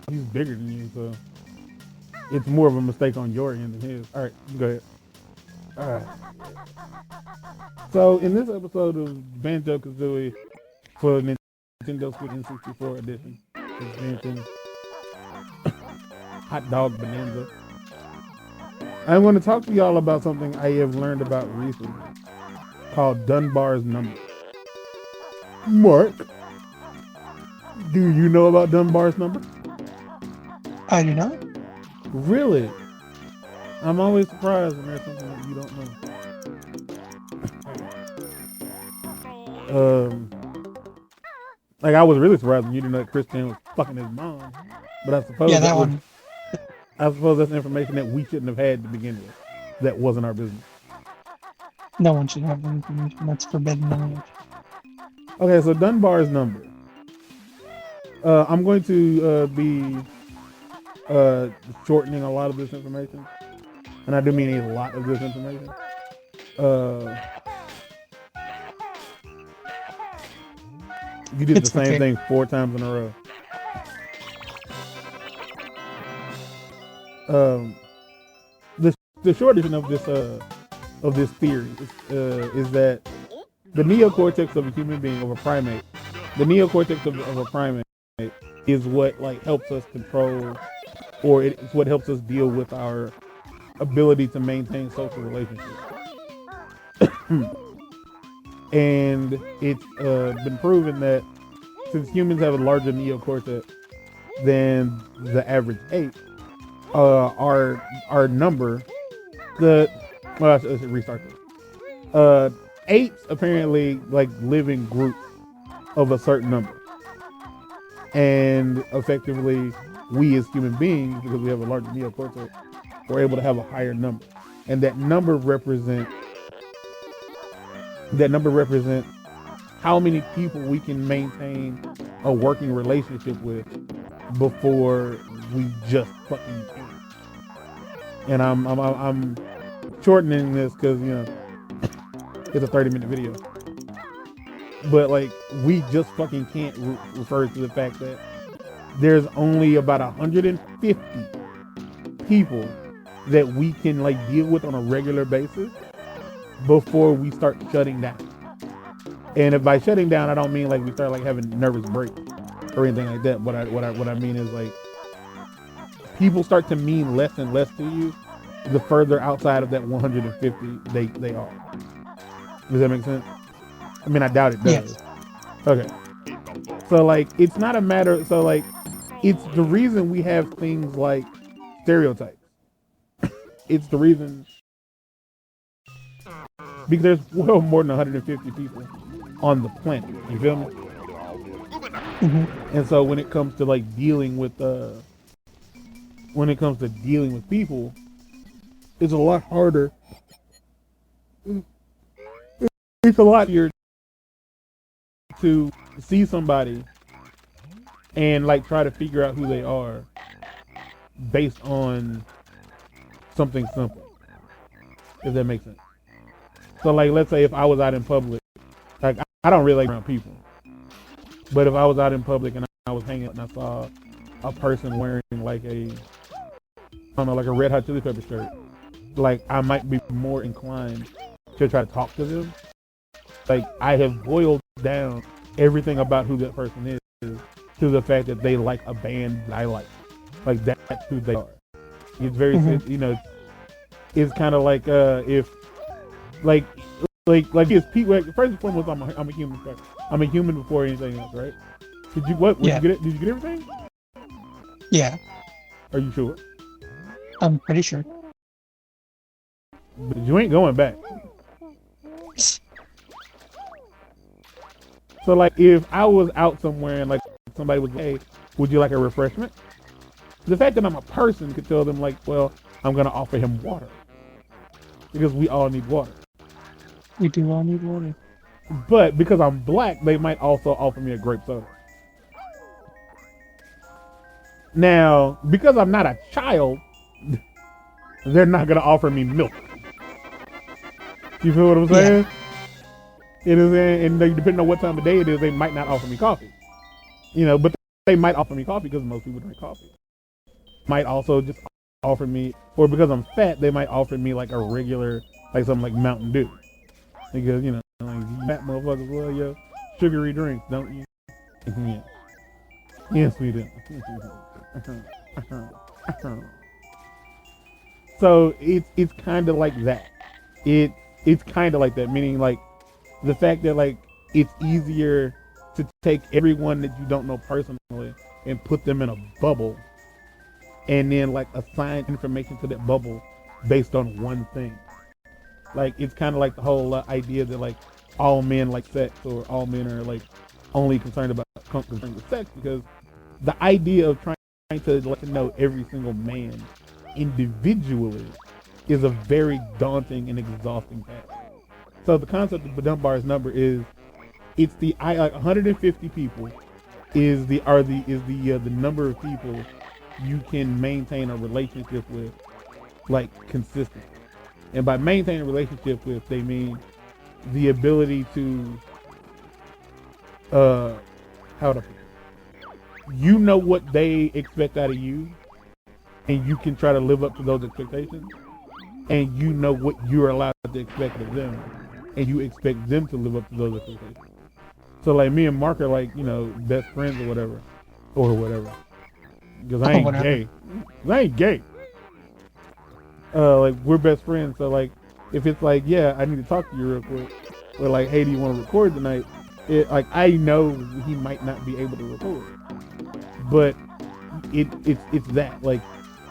he's bigger than you, so it's more of a mistake on your end than his. All right, go ahead. All right. So in this episode of Banjo-Kazooie for Nintendo Switch N64 edition, Hot Dog Bonanza, I'm going to talk to y'all about something I have learned about recently called Dunbar's number. Mark, do you know about Dunbar's number? I do not. Really? I'm always surprised when there's something that you don't know. Like I was really surprised when you didn't know that Christian was fucking his mom. But I suppose I suppose that's information that we shouldn't have had to begin with. That wasn't our business. No one should have that information. That's forbidden knowledge. Okay, so Dunbar's number. I'm going to be shortening a lot of this information. And I do mean a lot of this information. You did the same thing 4 times in a row. The short version of this theory is that the neocortex of a human being, of a primate, the neocortex of a primate is what like helps us control, or it's what helps us deal with our ability to maintain social relationships. And it's been proven that since humans have a larger neocortex than the average ape, our number, I should restart this. Apes apparently like live in groups of a certain number, and effectively, we as human beings, because we have a larger neocortex, we're able to have a higher number, and that number represents how many people we can maintain a working relationship with before we just fucking can't. And I'm shortening this because it's a 30-minute video, but like we just fucking can't refer to the fact that there's only about 150 people that we can like deal with on a regular basis before we start shutting down. And if by shutting down, I don't mean like we start like having nervous breaks or anything like that. What I mean is like people start to mean less and less to you the further outside of that 150 they are. Does that make sense? I mean, I doubt it does. Yes. Okay. So like, it's not a matter. So like, it's the reason we have things like stereotypes. It's the reason because there's well more than 150 people on the planet. You feel me? Mm-hmm. And so when it comes to like dealing with people, it's a lot harder. It's a lot easier to see somebody and like try to figure out who they are based on something simple, if that makes sense. So like, let's say if I was out in public, like I don't really like around people, but if I was out in public and I was hanging out and I saw a person wearing like like a Red Hot Chili Pepper shirt, like I might be more inclined to try to talk to them. Like I have boiled down everything about who that person is to the fact that they like a band that I like. Like that's who they are. It's very, it's kind of like if like if people, first and foremost, I'm a human first. I'm a human before anything else, right? Did you what? Yeah. Did you get everything? Yeah. Are you sure? I'm pretty sure. But you ain't going back. So like if I was out somewhere and like somebody was, hey, would you like a refreshment? The fact that I'm a person could tell them like, well, I'm gonna offer him water. Because we all need water. We do all need water. But because I'm black, they might also offer me a grape soda. Now, because I'm not a child, they're not gonna offer me milk. You feel what I'm saying? Yeah. It is, and depending on what time of day it is, they might not offer me coffee. But they might offer me coffee because most people drink coffee. Might also just offer me, or because I'm fat, they might offer me like a regular, like something like Mountain Dew. Because, you know, like you fat motherfuckers love your sugary drinks, don't you? Yeah. Yes, we do. So it's kind of like that. It's kind of like that, meaning like the fact that like it's easier to take everyone that you don't know personally and put them in a bubble, and then like assign information to that bubble based on one thing. Like it's kind of like the whole idea that like all men like sex, or all men are like only concerned with sex, because the idea of trying to let to know every single man individually is a very daunting and exhausting task. So the concept of Dunbar's number is it's the like 150 people is the number of people you can maintain a relationship with, like, consistently. And by maintain a relationship with, they mean the ability to how to put it, you know what they expect out of you, and you can try to live up to those expectations, and you know what you're allowed to expect of them, and you expect them to live up to those expectations. So like me and Mark are like, you know, best friends or whatever. Because I ain't gay. I ain't gay. Like we're best friends, so like if it's like, yeah, I need to talk to you real quick, or like, hey, do you want to record tonight? It, like, I know he might not be able to record, but it's that, like,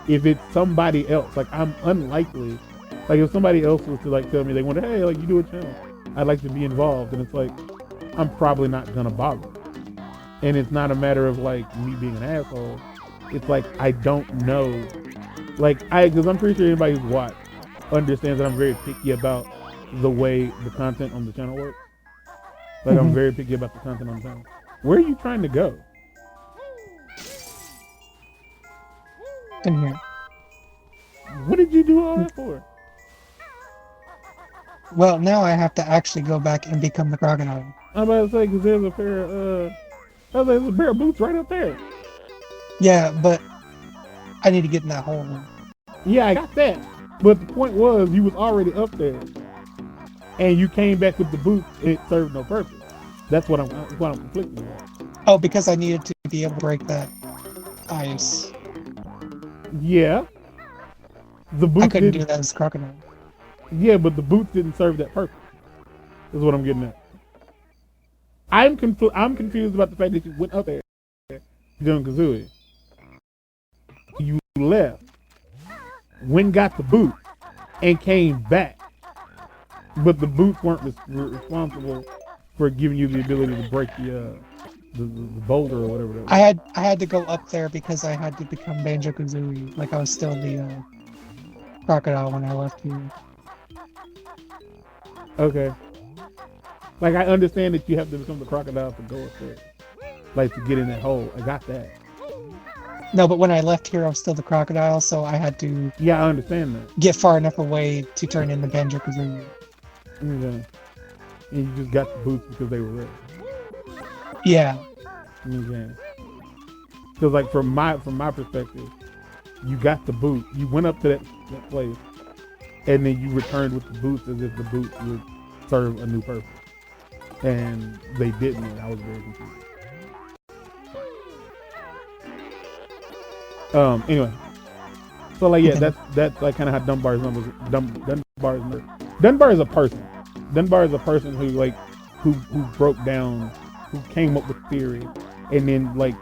if it's somebody else, like I'm unlikely, like if somebody else was to like tell me they wanted, hey, like you do a channel, I'd like to be involved, and it's like I'm probably not gonna bother. And it's not a matter of like me being an asshole. It's like I don't know, like because I'm pretty sure anybody who's watched understands that I'm very picky about the way the content on the channel works. Like I'm very picky about the content on the channel. Where are you trying to go? In here. What did you do all that for? Well, now I have to actually go back and become the crocodile. I'm about to say, because there's a pair of there's a pair of boots right up there. Yeah, but I need to get in that hole. Yeah, I got that. But the point was, you was already up there, and you came back with the boots. It served no purpose. That's what I'm conflicted with. Oh, because I needed to be able to break that ice. Yeah. The boots I couldn't do that as a crocodile. Yeah, but the boots didn't serve that purpose. Is what I'm getting at. I'm confused about the fact that you went up there doing Kazooie. You left, went got the boot, and came back. But the boots weren't responsible for giving you the ability to break the boulder or whatever that was. I had to go up there because I had to become Banjo-Kazooie. Like I was still the crocodile when I left here. Okay. Like I understand that you have to become the crocodile to go up there. Like to get in that hole. I got that. No, but when I left here, I was still the crocodile, so I had to. Yeah, I understand that. Get far enough away to turn into Banjo-Kazooie. Okay. And you just got the boots because they were red. Yeah. Okay. Because like from my perspective, you got the boot. You went up to that place, and then you returned with the boots as if the boots would serve a new purpose. And they didn't, and I was very confused. Anyway, so like yeah, that's like kind of how Dunbar's numbers. Dunbar is a person. Dunbar is a person who like who broke down, who came up with theory, and then like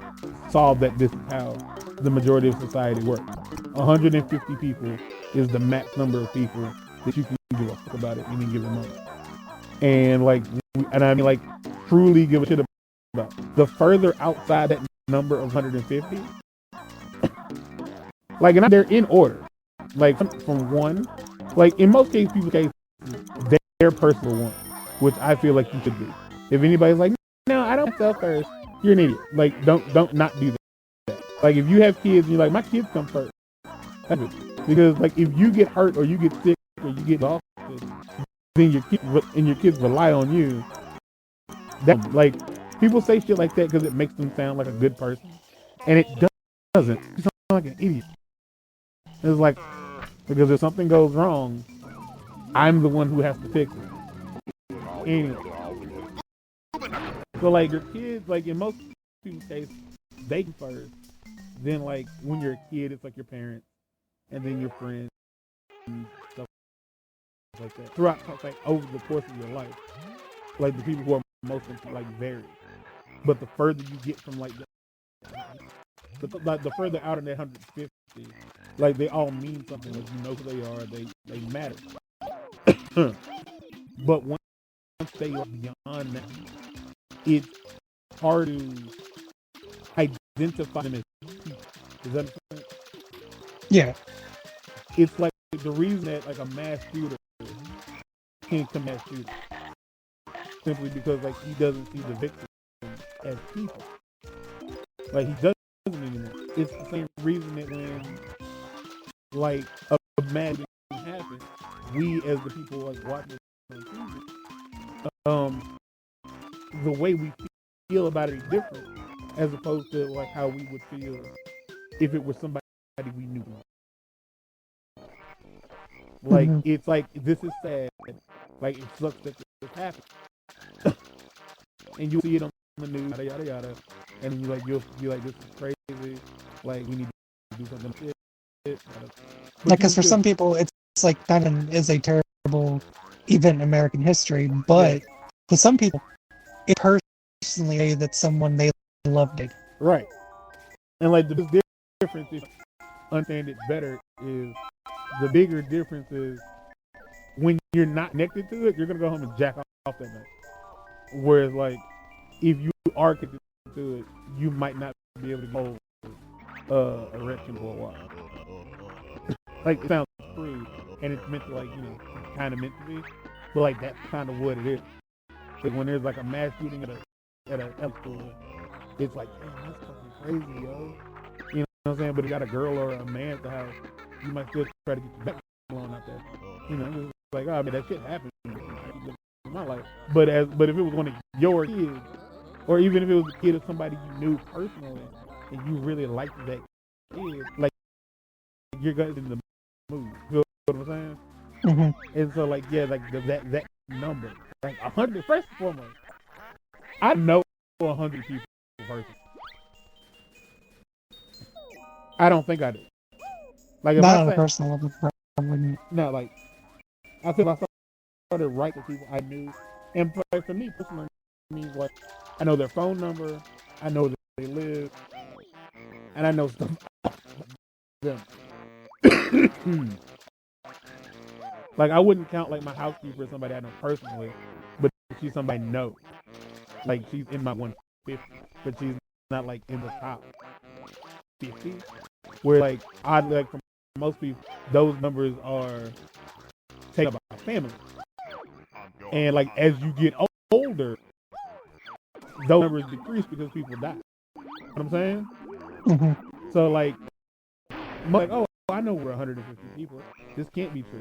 saw that this is how the majority of society works. 150 people is the max number of people that you can give a fuck about it any given moment. And like, and I mean like, truly give a shit about. The further outside that number of 150. Like, and they're in order. Like, from one, like, in most people's cases, they're personal one, which I feel like you should do. If anybody's like, no, I don't myself first, you're an idiot. Like, don't not do that. Like, if you have kids and you're like, my kids come first. That's it. Because, like, if you get hurt or you get sick or you get off, then your kids rely on you. That, like, People say shit like that because it makes them sound like a good person, and it doesn't. You sound like an idiot. It's like, because if something goes wrong, I'm the one who has to fix it. Anyway, so like your kids, like in most people's case, they come first. Then like when you're a kid, it's like your parents, and then your friends, and stuff like that. Throughout, like over the course of your life, like the people who are most like vary. But the further you get from like the further out in that 150, like they all mean something. Like you know who they are. They matter. But once they are beyond that, it's hard to identify them as people. Does that make sense? Yeah. It's like the reason that like a mass shooter can't come mass shooter simply because like he doesn't see the victim as people. Like he doesn't anymore. It's the same reason that when like a mass shooting happens, we as the people like watching on TV, the way we feel about it is different, as opposed to like how we would feel if it was somebody we knew. Like it's like this is sad. Like it sucks that this happened, and you see it on the news, yada yada yada, and you'll be like, this is crazy. Like we need to do something. Like, because for some people, it's like 9/11 is a terrible event in American history, but for some people, it personally that someone they loved it. Right. And like the difference is understand it better is the bigger difference is when you're not connected to it, you're gonna go home and jack off that night. Whereas like if you are connected to it, you might not be able to go erection for a while. Like it sounds crude and it's meant to like, you know, kind of meant to be, but like that's kind of what it is. Like when there's like a mass shooting at a school, it's like, damn, that's fucking crazy, yo. You know what I'm saying? But if you got a girl or a man at the house, you might still try to get your back blown out there. You know, it's like, oh, I mean, that shit happened in my life. But if it was one of your kids, or even if it was a kid of somebody you knew personally, and you really liked that kid, like you're going in the mood. You know what I'm saying? Mm-hmm. And so, like, yeah, like that number, like 100. First and foremost, I know 100 people person. I don't think I do. Like if Not I on a say, personal level, probably. no, like I feel like I started writing to people I knew, and for me personally, it means like I know their phone number, I know where they live, and I know stuff about them. Like I wouldn't count like my housekeeper as somebody I know personally, but she's somebody I know. Like she's in my 150, but she's not like in the top 50. Where like oddly, like for most people, those numbers are taken by family. And like as you get older, those numbers decrease because people die. You know what I'm saying? Mm-hmm. So like, oh, I know we're 150 people. This can't be true.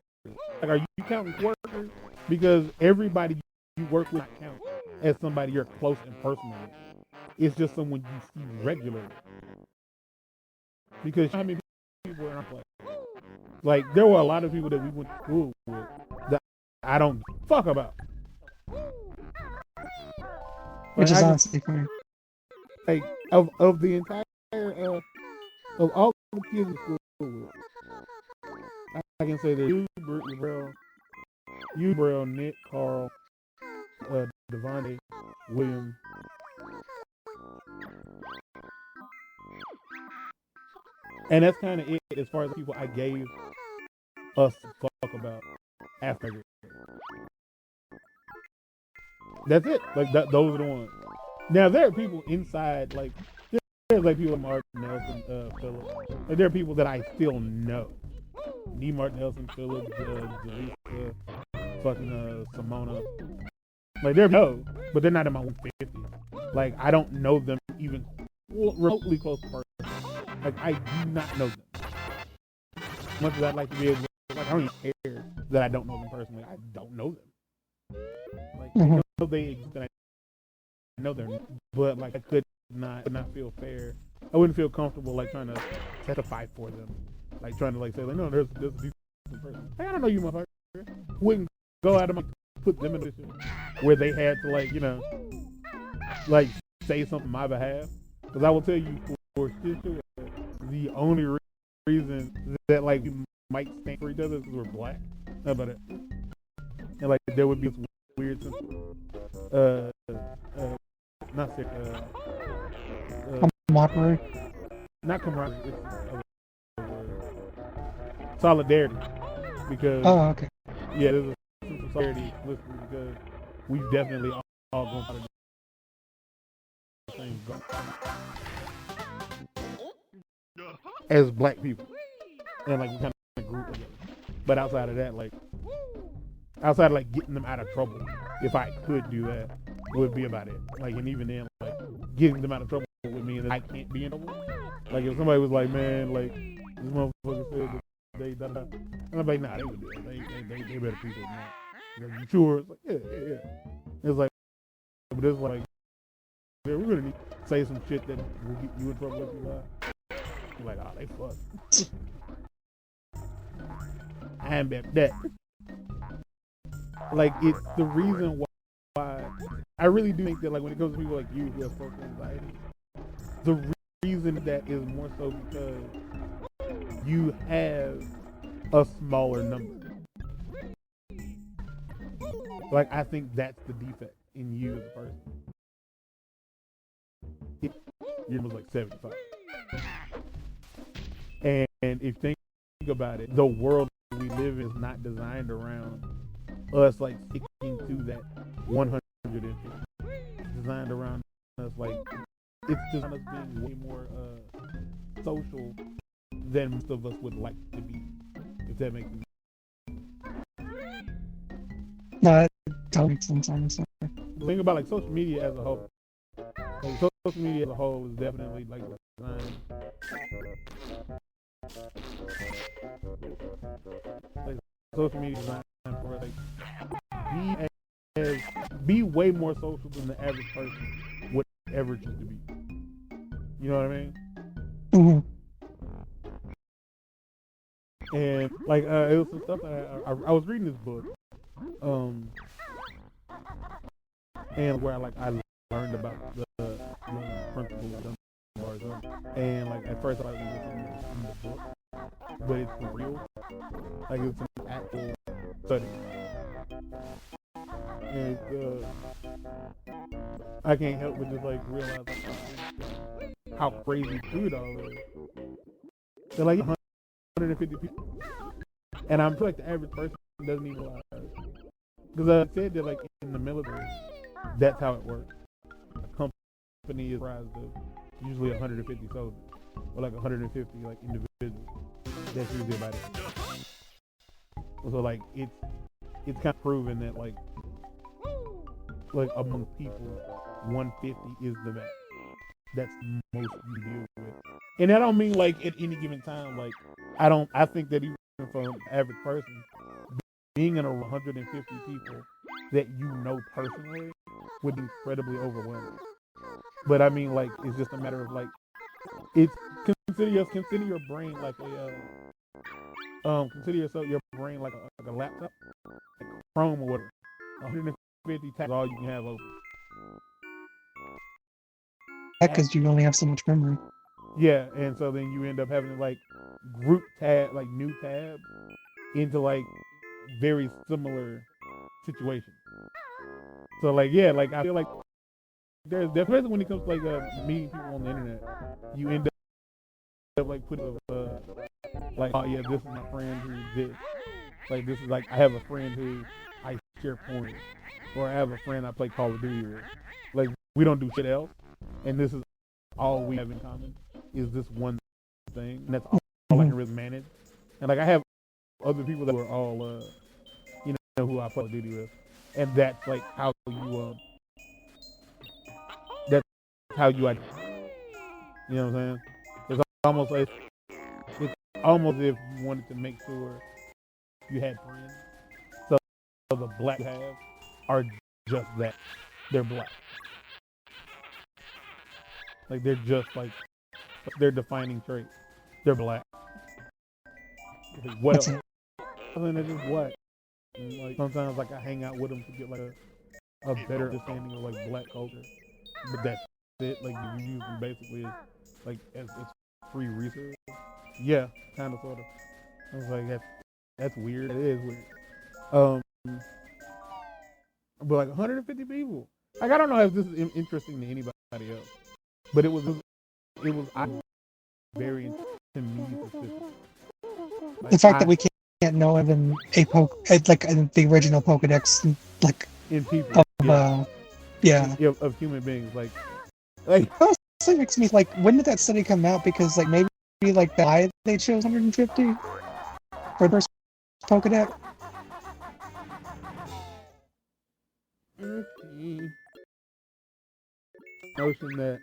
Like, are you counting workers? Because everybody you work with counts as somebody you're close and personal with. It's just someone you see regularly. Because how many people are in our place? Like, there were a lot of people that we went to school with that I don't fuck about. Which Like, is honestly fair. Like, of the entire, of all the kids in school with, I can say that you, Braille, Nick, Carl, Devontae, William. And that's kind of it as far as the people I gave us to talk about after. That's it. Like those are the ones. Now there are people inside, like there's like people like Martin Nelson, Phillips. Like there are people that I still know. Martin Nelson, Phillips, Jalisa, fucking Simona. Like they're but they're not in my 150. Like I don't know them even remotely close to person. Like I do not know them. Much as I'd like to be able to, like I don't even care that I don't know them personally. I don't know them. Like I know they exist and I know they're not, but like I could not feel fair. I wouldn't feel comfortable like trying to testify for them, like trying to like say like no, there's a decent person. Hey, I don't know you, motherfucker. Wouldn't go out of my put them in a position where they had to like like say something on my behalf, because I will tell you for sure the only reason that like we might stand for each other is because we're black. How about it? And like there would be this weird sense not sick camaraderie. Not camaraderie, it's solidarity, because okay. yeah, there's a sense of solidarity because we've definitely all gone through the same goal as black people, and like we kind of group together. But outside of that, like getting them out of trouble, if I could do that, would be about it. Like, and even then, like getting them out of trouble would mean that I can't be in trouble. Like if somebody was like, man, like this motherfucker said that they da da, and I'm like, nah, they would do it. They better people than that. Like, you sure? It's like, yeah. It's like, but it's like, yeah, we're gonna need to say some shit that will get you in trouble if you lie. You're like, oh, they fucked. I am back that. Like, it's the reason why I really do think that, like, when it comes to people like you who have social anxiety, the reason that is more so because you have a smaller number. Like, I think that's the defect in you as a person. You're almost like 75. And if you think about it, the world we live in is not designed around us like sticking to that 150. It's designed around us like it's just us being way more social than most of us would like to be. If that makes sense. No, that totally makes sense, honestly. Think about like social media as a whole. Like social media as a whole is definitely like designed. Like social media is designed for like be way more social than the average person would ever choose to be. You know what I mean? Mm-hmm. And like it was some stuff that I was reading this book, and where I learned about the principles of Dunbar, and like at first I thought it was in the book, but it's for real. Like it's an actual study. And I can't help but just like realize how crazy true it all is. They're like 150 people, and I'm like the average person doesn't even realize. Because I said that like in the military, that's how it works. A company is comprised of usually 150 soldiers, or like 150 like individuals. That's usually about it. So like it's kind of proven that like among people, 150 is the max. That's most you deal with. And I don't mean like at any given time. Like I think that even for an average person, being in 150 people that you know personally would be incredibly overwhelming. But I mean, like it's just a matter of like it's consider your brain like consider yourself your brain like a laptop, like Chrome or whatever. 150 tabs all you can have open. Because you only have so much memory. Yeah, and so then you end up having to like group tab, like new tabs into like very similar situations. So like yeah, like I feel like there's definitely when it comes to like meeting people on the internet, you end up like putting like oh yeah, this is my friend who this. Like this is like I have a friend who I share porn with, or I have a friend I play Call of Duty with. Like we don't do shit else, and this is all we have in common is this one thing, and that's all I can really manage. And like I have other people that are all you know who I play Call of Duty with, and that's like how you that's how you you know what I'm saying? It's almost like it's almost as if you wanted to make sure you had friends. So the black you have are just that. They're black. Like they're just like their defining trait. They're black. Like, what else? Other than they're just black. And like sometimes like I hang out with them to get like a better understanding of like black culture. But that's it. Like you use them basically as free research. Yeah, kind of sort of. I was like that's weird. It is weird. But like 150 people. Like I don't know if this is interesting to anybody else, but it was very interesting to me specifically. Like, the fact that we can't know even like the original Pokedex, like in people, of of human beings, like it also makes me like, when did that study come out? Because like maybe like why they chose 150 for the first Pokedex. Notion that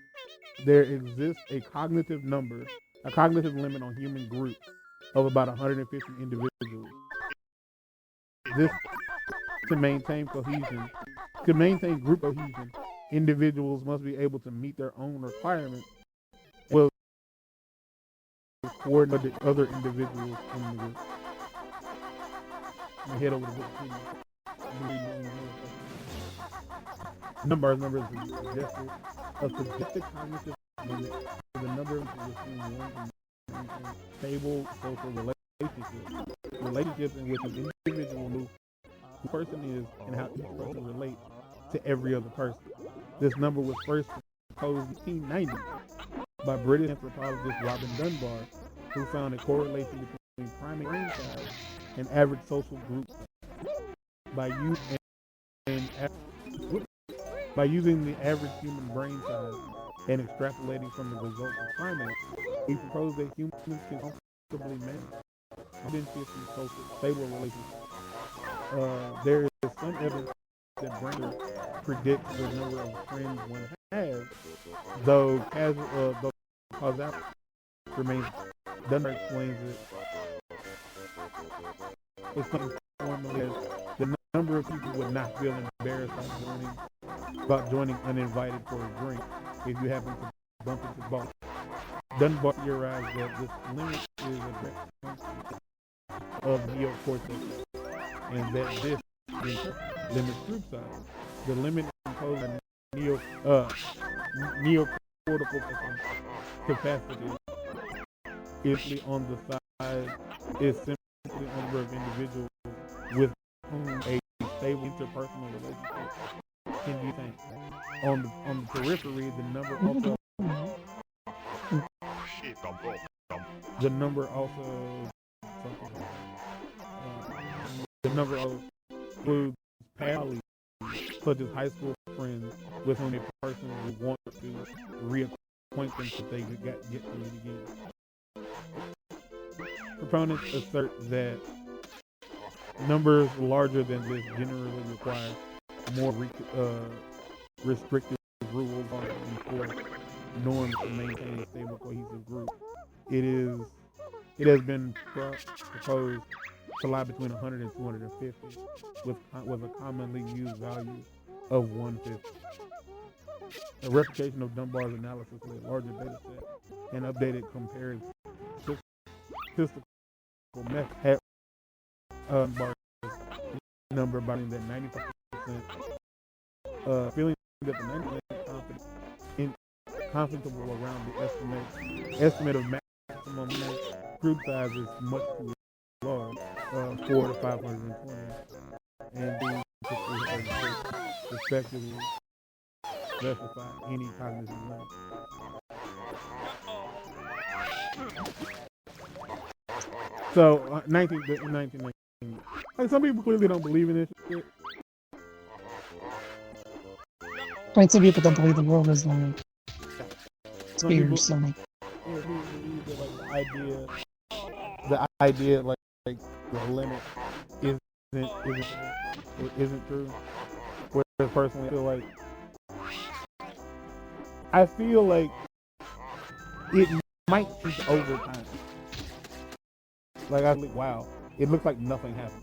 there exists a cognitive limit on human groups of about 150 individuals. This to maintain group cohesion, individuals must be able to meet their own requirements well coordinate with other individuals in the group. I'm gonna head over to the numbers is suggested. A suggested cognitive limit is the number of people between one and stable social relationships in which an individual knows who the person is and how each person relates to every other person. This number was first proposed in 1890 by British anthropologist Robin Dunbar, who found a correlation between primate brain size and average social group by using the average human brain size and extrapolating from the results of primates. He proposed that humans can comfortably manage stable relationships. There is some evidence that brain predicts the number of friends one has, though causality remains. Dunbar explains it. It's formally as the number of people would not feel embarrassed about joining uninvited for a drink if you happen to bump into both. Dunbar theorized that this limit is a direct function of neocortex, and that this limits group size. The limit imposed on neocortical capacity is on the size is simply the number of individuals with whom a stable interpersonal relationship can be attained. On the periphery, the number also includes pals, such as high school friends with whom a person would want to reacquaint them if they get to meet again. Proponents assert that numbers larger than this generally require more restrictive rules are enforced norms to maintain a stable, cohesive group. It has been proposed to lie between 100 and 250, with a commonly used value of 150. A replication of Dunbar's analysis with a larger data set and updated compared statistical method had Dunbar's number by that 95%, feeling that the 99% comfortable around the estimate of maximum group size is much too large, 4 to 520, and these to 336 respectively specify any cognitive limit. So 1919. Like some people clearly don't believe in this shit. Right, some people don't believe the world is long. Spears, so like. Yeah, people believe that like the idea like the limit isn't true. Whereas personally, I feel like it might change over time. Like I think, wow, it looks like nothing happened.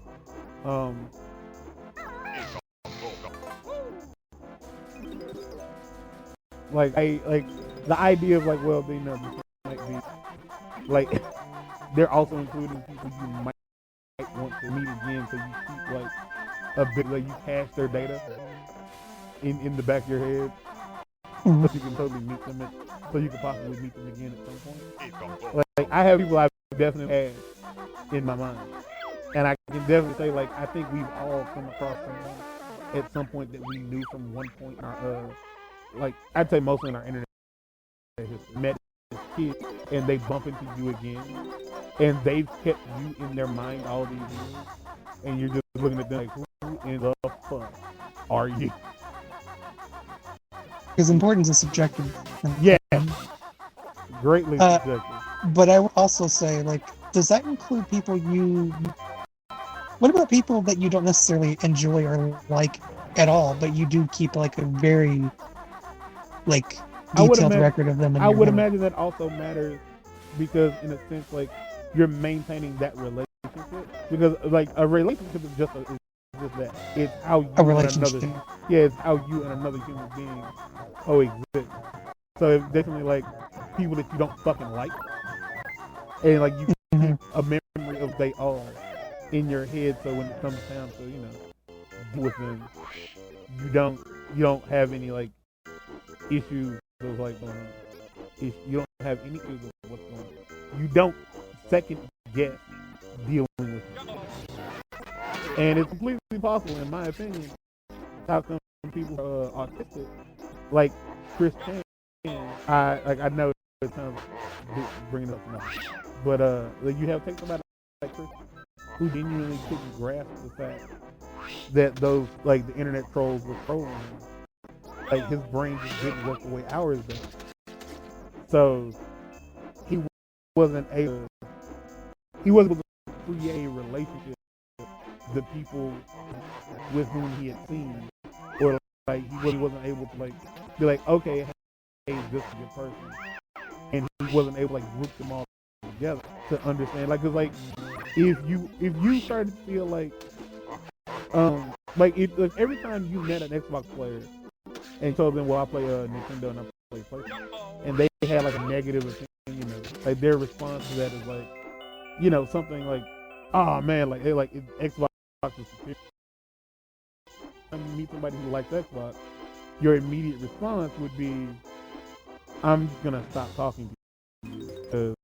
Like the idea of like, well, they know this might be like they're also including people you might want to meet again, so you keep like a bit like you cache their data in the back of your head, so you can totally meet them, so you can possibly meet them again at some point. Like I have people I've definitely had in my mind, and I can definitely say like I think we've all come across someone at some point that we knew from one point in our like I'd say mostly in our internet history, met as kids, and they bump into you again, and they've kept you in their mind all these years, and you're just looking at them like, who in the fuck are you? Because importance is subjective. Yeah, greatly subjective. But I would also say, like, does that include people what about people that you don't necessarily enjoy or like at all, but you do keep like a very like detailed record of them? I would imagine that also matters because, in a sense, like you're maintaining that relationship. Because like a relationship is just that. It's how you a relationship. It's how you and another human being coexist. So it's definitely like people that you don't fucking like, and like you keep a memory of they are in your head. So when it comes down to deal with them, you don't have any like issues of like going on. If you don't have any issues with what's going on, you don't second guess dealing with it. And it's completely possible, in my opinion, how come people are autistic, like Chris Chan. I know it's kind of bringing it up now, but like you have take somebody like Chris who genuinely couldn't grasp the fact that those like the internet trolls were trolling him. Like his brain just didn't work the way ours does. So he wasn't able to create a relationship with the people with whom he had seen, or like he really wasn't able to like be like, okay, hey, this is your person, and he wasn't able to like group them all together to understand. Like, cause like if you started to feel like if every time you met an Xbox player and told them, well, I play Nintendo and I play PlayStation, and they had like a negative opinion of it, like their response to that is like, something like, oh man, like Xbox is superior. When you meet somebody who likes Xbox, your immediate response would be, I'm just gonna stop talking to you because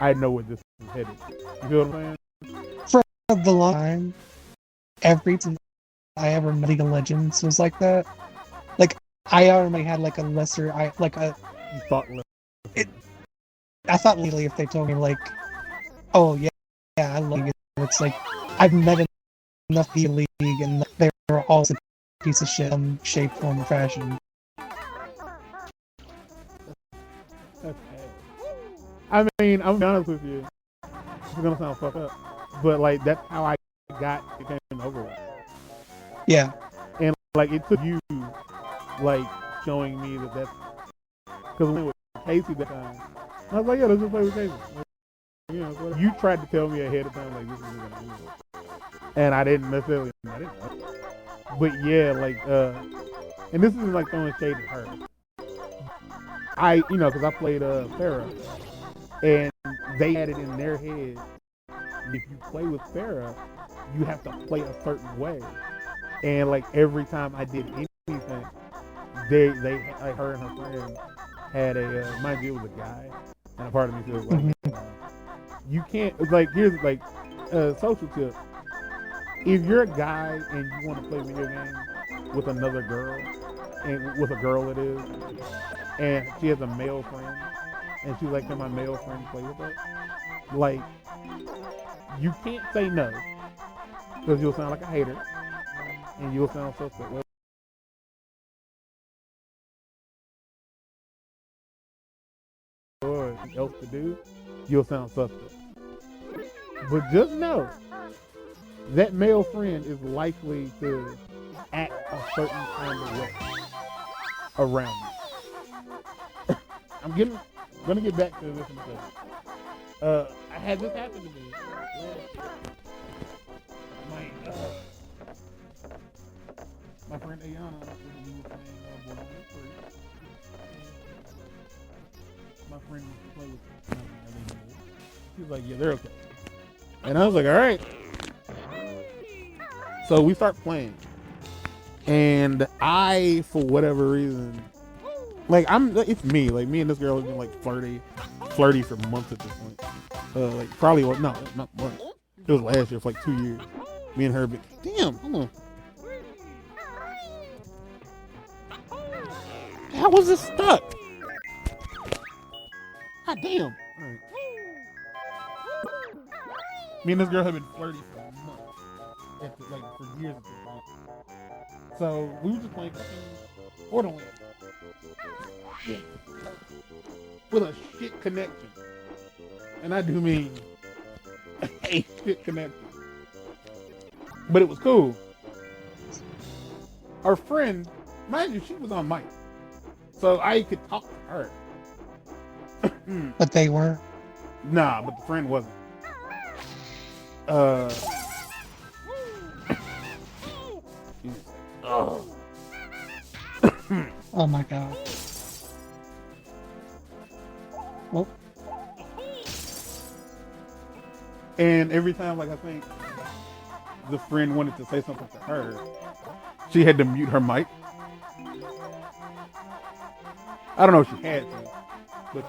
I know where this is headed. You feel what I'm saying? For the long time, every time I ever met League of Legends was like that. Like I already had like a lesser, you thought less. I thought legally if they told me like, oh yeah, I love you. It's like I've met enough people in the league and they're all a piece of shit in shape, form, or fashion. Okay. I mean, I'm gonna be honest with you. It's gonna sound fucked up, but like that's how I got it came over with. Yeah. And like it took you like showing me that's because when with Casey that time, I was like, yeah, let's just play with Casey. Like, so you tried to tell me ahead of time like this is what I'm doing, and I didn't necessarily. I didn't know. But yeah, like and this isn't like throwing shade at her. Because I played Farrah, and they had it in their head. If you play with Farrah, you have to play a certain way. And like every time I did anything, they like her and her friend had a mind you, it was a guy, and a part of me feels like you can't like here's like social tip. If you're a guy and you want to play video games with another girl, and with a girl it is, and she has a male friend, and she's like, can my male friend play with her? Like, you can't say no, because you'll sound like a hater, and you'll sound suspect. Or else to do, you'll sound suspect. But just know that male friend is likely to act a certain kind of way around you. I'm gonna get back to this in a second. I had this happen to me. My friend Ayana was playing Borderlands 3. my friend wants to play with them. She was like, yeah, they're okay. And I was like, all right. So we start playing. And I, for whatever reason, like it's me. Like me and this girl have been like flirty for months at this point. Like probably, no, not months. It was last year for like 2 years. Me and her, but damn, hold on. How was this stuck? God damn. All right. Me and this girl have been flirty for months. Like for years at this point. So we were just playing Borderlands. Shit. With a shit connection. And I do mean a shit connection. But it was cool. Our friend, mind you, she was on mic. So I could talk to her. But they weren't? Nah, but the friend wasn't. Oh my god. Well. And every time, like I think the friend wanted to say something to her, she had to mute her mic. I don't know if she had to, but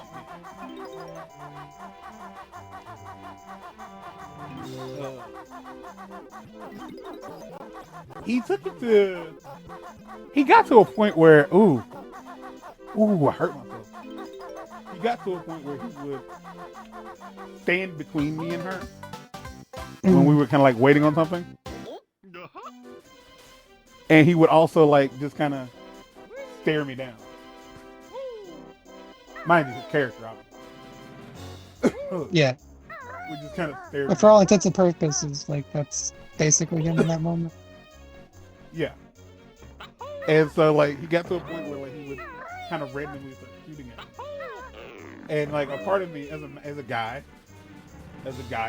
she did. He got to a point where, ooh, I hurt myself. He got to a point where he would stand between me and her when we were kind of like waiting on something. And he would also like just kind of stare me down. Mind you, his character, obviously. Yeah. We just kind of stared. But for all intents and purposes, like that's basically him in that moment. Yeah. And so like he got to a point where like he would kind of randomly start shooting at me. And like a part of me as a guy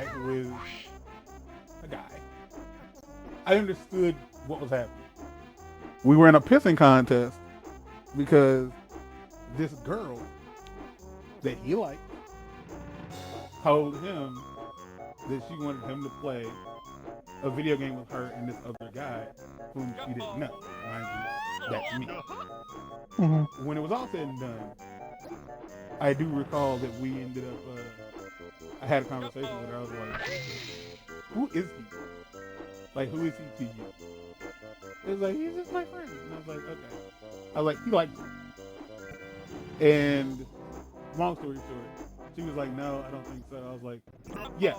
who is a guy, I understood what was happening. We were in a pissing contest because this girl that he liked told him that she wanted him to play a video game with her and this other guy whom she didn't know. Mind you, that's me. Mm-hmm. When it was all said and done, I do recall that we ended up, I had a conversation with her. I was like, who is he? Like, who is he to you? It was like, he's just my friend. And I was like, okay. I was like, he likes me. And long story short, she was like, no, I don't think so. I was like, yeah.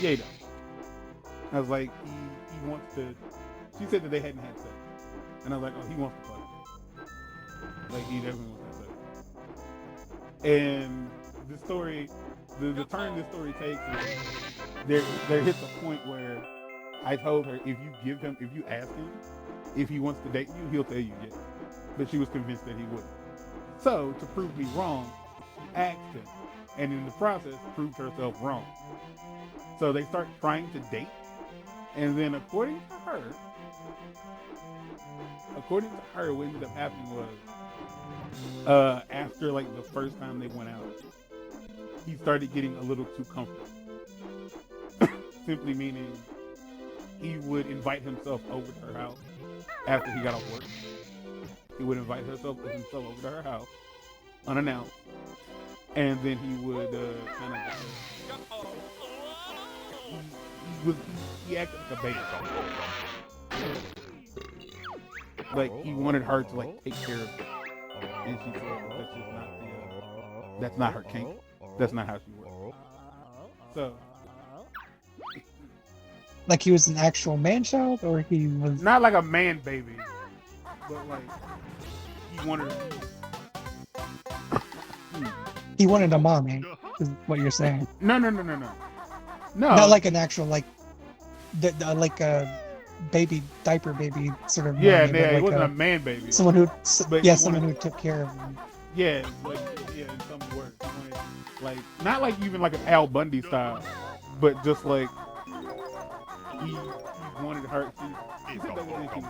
Yeah, he does. I was like, he wants to, she said that they hadn't had sex. And I was like, oh, he wants to play. Like, he definitely wants to have sex. And the story, the turn this story takes is, there hits a point where I told her, if you ask him if he wants to date you, he'll tell you yes. But she was convinced that he wouldn't. So, to prove me wrong, she asked him. And in the process, proved herself wrong. So they start trying to date. And then according to her, what ended up happening was, after like the first time they went out, he started getting a little too comfortable. Simply meaning he would invite himself over to her house after he got off work. He would invite himself over to her house, unannounced, and then he would kind of he acted like a baby. Like he wanted her to like take care of him, and she said that's just not that's not her kink. That's not how she works. So. Like he was an actual man-child, or he was... Not like a man baby, but like, he wanted He wanted a mommy, is what you're saying. No. No. Not like an actual, like a baby, diaper baby sort of mommy. Yeah, like he wasn't a man baby. Someone who took care of him. Yeah, in some words. He wanted, like, not like even like an Al Bundy style, but just like, he wanted her, she said that was anything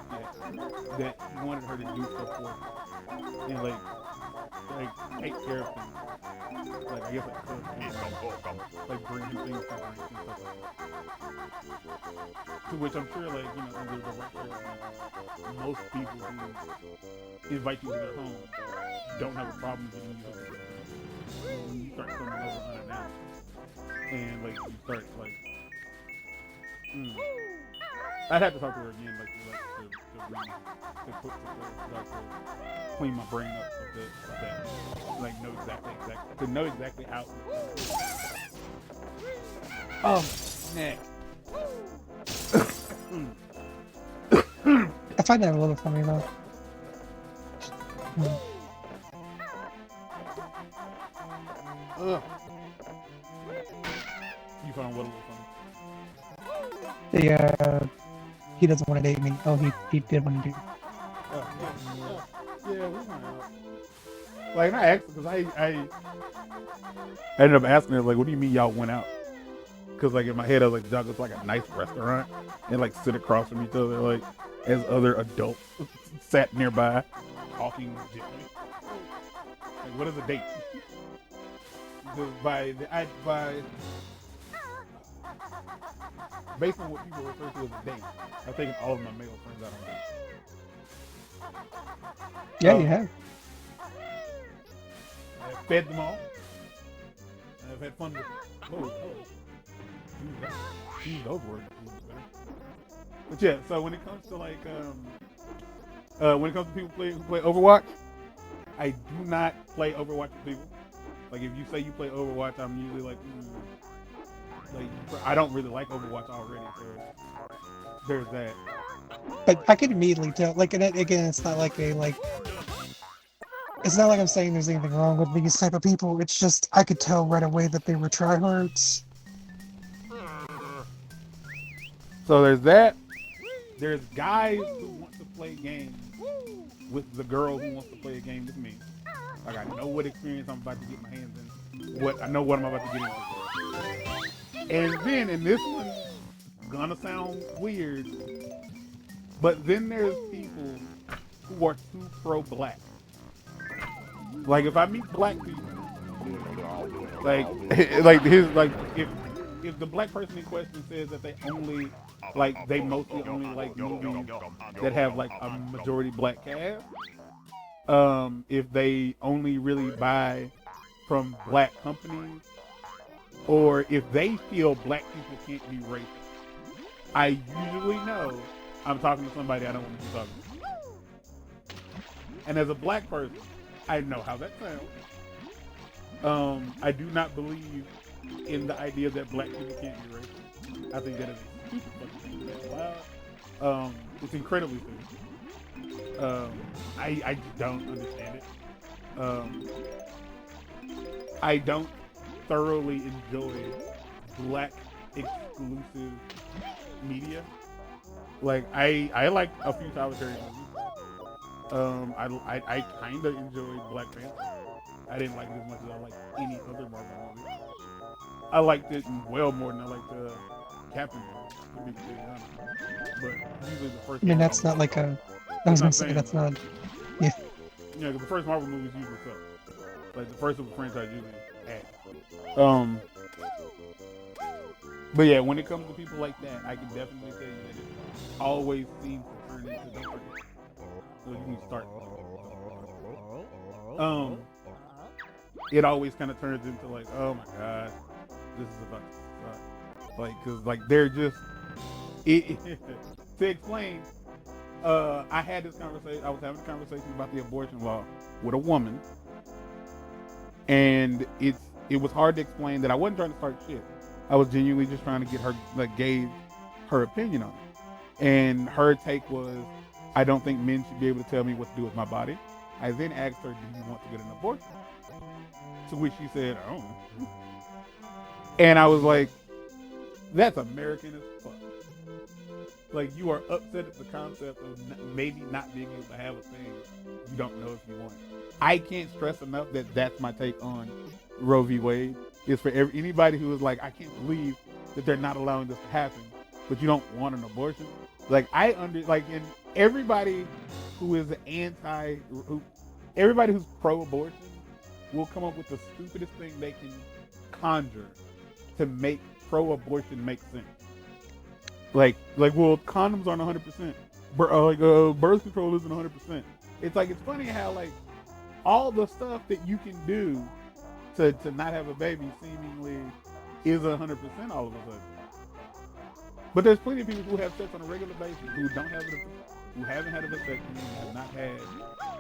that he wanted her to do stuff for him. And like, like take care of things. Like I guess like cook and like bring him things to drink and stuff like that. To which I'm sure like under the right person, most people who invite you to their home don't have a problem getting you hooked up. When you start coming over unannounced and like you start like. I'd have to talk to her again, like to clean my brain up a bit, like know exactly how. Oh, man. I find that a little funny though. Ugh. You found what a little funny? He doesn't want to date me. Oh, he did want to date me. Yeah, we went out. Like, I asked because I ended up asking her, like, what do you mean y'all went out? Because, like, in my head, I was like, y'all go to, like, a nice restaurant and, like, sit across from each other, like, as other adults sat nearby, talking gently. Like, what is a date? Based on what people refer to as a date, I've taken all of my male friends out on dates. Yeah, you have. I've fed them all. I've had fun with them. Use those words. But yeah, so when it comes to like, when it comes to people who play Overwatch, I do not play Overwatch with people. Like if you say you play Overwatch, I'm usually like, I don't really like Overwatch already. So there's that. But I could immediately tell. Like, and again, it's not like it's not like I'm saying there's anything wrong with these type of people. It's just I could tell right away that they were tryhards. So there's that. There's guys who want to play games with the girl who wants to play a game with me. Like I know what experience I'm about to get my hands in. I know what I'm about to get into. And then, and this one's gonna sound weird, but then there's people who are too pro-black. Like if I meet black people, like if the black person in question says that they mostly only like movies that have like a majority black cast, if they only really buy from black companies, or if they feel black people can't be racist, I usually know I'm talking to somebody I don't want to be talking to. And as a black person, I know how that sounds. I do not believe in the idea that black people can't be racist. I think that is a stupid fucking thing to say out loud. It's incredibly stupid. I just don't understand it. I don't thoroughly enjoy black exclusive media. Like I like a few Tyler Perry movies. I kind of enjoyed Black Panther. I didn't like it as much as I like any other Marvel movie. I liked it well more than I liked Captain Marvel, to be completely honest. But usually the first. I mean, that's not like a. I was gonna say that's not. Yeah. Yeah, because the first Marvel movies usually suck. Like the first of the franchise usually ass. But yeah, when it comes to people like that, I can definitely tell you that it always seems to turn into don't forget. So you can start. It always kind of turns into like, oh my god, this is about to suck. Like, cause like they're just to explain. I had this conversation. I was having a conversation about the abortion law with a woman, and it was hard to explain that I wasn't trying to start shit. I was genuinely just trying to get her, like, gauge her opinion on it. And her take was, I don't think men should be able to tell me what to do with my body. I then asked her, do you want to get an abortion? To which she said, I don't know. And I was like, that's American as fuck. Like, you are upset at the concept of maybe not being able to have a thing you don't know if you want. I can't stress enough that that's my take on Roe v. Wade. Is for anybody who is like, I can't believe that they're not allowing this to happen, but you don't want an abortion. Like, and everybody who is everybody who's pro-abortion will come up with the stupidest thing they can conjure to make pro-abortion make sense. Like, well, condoms aren't 100%. Birth control isn't 100%. It's like, it's funny how, like, all the stuff that you can do to not have a baby seemingly is 100% all of a sudden. But there's plenty of people who have sex on a regular basis who don't have it, who haven't had a vasectomy, have not had.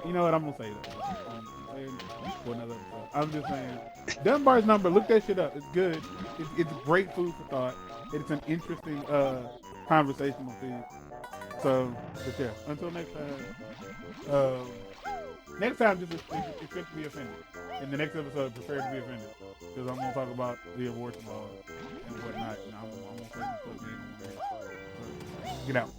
You know what? I'm gonna say that. For another episode. I'm just saying, Dunbar's number. Look that shit up. It's good. It's great food for thought. It's an interesting conversational piece. So, but yeah. Until next time. Next time, just expect to be offended. In the next episode, prepare to be offended. Because I'm going to talk about the abortion law and whatnot. And I'm going to say some stuff you ain't gonna want to hear. So, get out.